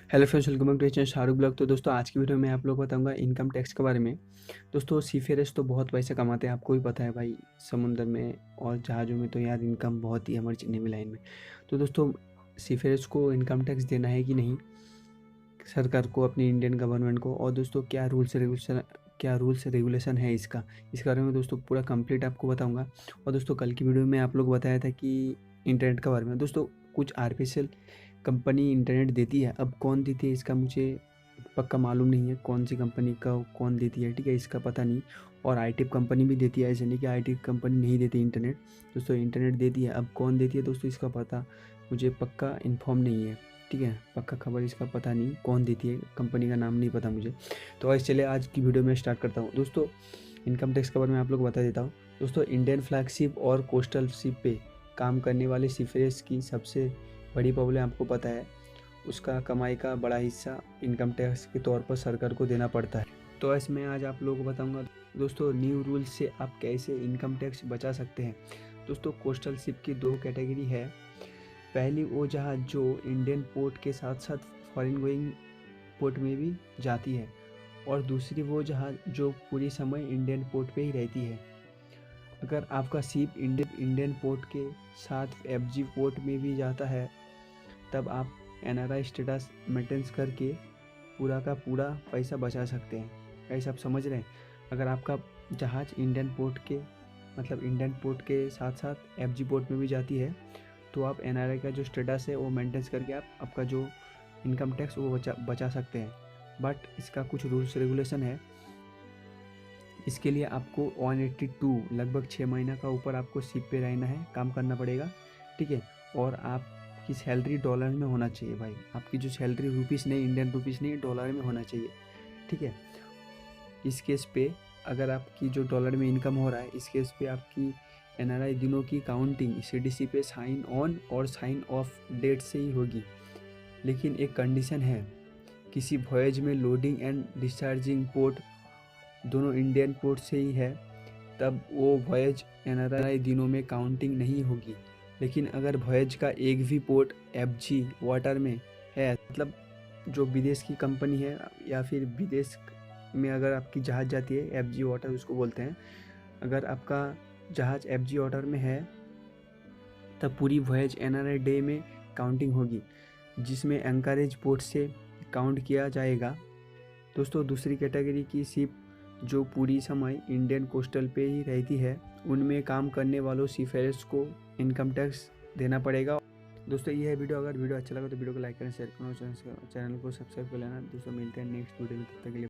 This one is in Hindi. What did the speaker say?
Hello friends, welcome back to channel Shahrukh blog. तो दोस्तों आज की वीडियो में आप लोग को बताऊंगा इनकम टैक्स के बारे में। दोस्तों सीफेयर्स तो बहुत पैसे कमाते हैं, आपको भी पता है भाई। समुद्र में और जहाज़ों में तो यार इनकम बहुत ही हमारी नेवी लाइन में। तो दोस्तों सीफेयर्स को इनकम टैक्स देना है कि नहीं सरकार को, अपनी इंडियन गवर्नमेंट को, और दोस्तों क्या रूल्स रेगुलेशन है इस बारे में दोस्तों पूरा कंप्लीट आपको बताऊंगा। और दोस्तों कल की वीडियो में आप लोग बताया था कि इंटरनेट के बारे में दोस्तों कुछ आर्टिफिशियल कंपनी इंटरनेट देती है। अब कौन देती है इसका मुझे पक्का मालूम नहीं है, कौन सी कंपनी का कौन देती है, ठीक है, इसका पता नहीं। और आईटी कंपनी भी देती है, ऐसे नहीं कि आईटी कंपनी नहीं देती इंटरनेट। दोस्तों इंटरनेट देती है, अब कौन देती है दोस्तों इसका पता मुझे पक्का इन्फॉर्म नहीं है, ठीक है, पक्का खबर इसका पता नहीं कौन देती है, कंपनी का नाम नहीं पता मुझे। तो आज चले आज की वीडियो में स्टार्ट करता हूँ। दोस्तों इनकम टैक्स के बारे में आप लोग बता देता हूँ। दोस्तों इंडियन फ्लैगशिप और कोस्टल शिप पे काम करने वाले सीफेयर्स की सबसे बड़ी प्रॉब्लम आपको पता है, उसका कमाई का बड़ा हिस्सा इनकम टैक्स के तौर पर सरकार को देना पड़ता है। तो इसमें आज आप लोगों को बताऊंगा दोस्तों न्यू रूल्स से आप कैसे इनकम टैक्स बचा सकते हैं। दोस्तों कोस्टल शिप की दो कैटेगरी है। पहली वो जहाज जो इंडियन पोर्ट के साथ साथ फॉरेन गोइंग पोर्ट में भी जाती है, और दूसरी वो जहाज जो पूरी समय इंडियन पोर्ट पे ही रहती है। अगर आपका शिप इंडियन पोर्ट के साथ एफजी पोर्ट में भी जाता है तब आप एनआरआई स्टेटस मेंटेन्स करके पूरा का पूरा पैसा बचा सकते हैं। ऐसा आप समझ रहे हैं, अगर आपका जहाज़ इंडियन पोर्ट के साथ साथ एफजी पोर्ट में भी जाती है तो आप एनआरआई का जो स्टेटस है वो मेंटेन्स करके आप आपका जो इनकम टैक्स वो बचा सकते हैं। बट इसका कुछ रूल्स रेगुलेशन है। इसके लिए आपको 182 लगभग 6 महीना का ऊपर आपको शिप पे रहना है, काम करना पड़ेगा, ठीक है। और आपकी सैलरी डॉलर में होना चाहिए भाई, आपकी जो सैलरी रुपीज़ नहीं, इंडियन रुपीज़ नहीं, डॉलर में होना चाहिए, ठीक है। इस केस पे अगर आपकी जो डॉलर में इनकम हो रहा है, इस केस पे आपकी एनआरआई दिनों की काउंटिंग सीडीसी पे साइन ऑन और साइन ऑफ डेट से ही होगी। लेकिन एक कंडीशन है, किसी वॉयज में लोडिंग एंड डिस्चार्जिंग पोर्ट दोनों इंडियन पोर्ट से ही है तब वो वॉयज एनआरआई दिनों में काउंटिंग नहीं होगी। लेकिन अगर वॉयज का एक भी पोर्ट एफजी वाटर में है, मतलब जो विदेश की कंपनी है या फिर विदेश में अगर आपकी जहाज़ जाती है, एफजी वाटर उसको बोलते हैं, अगर आपका जहाज़ एफजी वाटर में है तब पूरी वॉयज एनआरआई डे में काउंटिंग होगी, जिसमें एंकरेज पोर्ट से काउंट किया जाएगा। दोस्तों दूसरी कैटेगरी की शिप जो पूरी समय इंडियन कोस्टल पे ही रहती है, उनमें काम करने वालों सीफेयर्स को इनकम टैक्स देना पड़ेगा। दोस्तों ये है वीडियो, अगर वीडियो अच्छा लगा तो वीडियो को लाइक करें, शेयर करें और चैनल को सब्सक्राइब कर लेना। दोस्तों मिलते हैं नेक्स्ट वीडियो में, तब तक के लिए।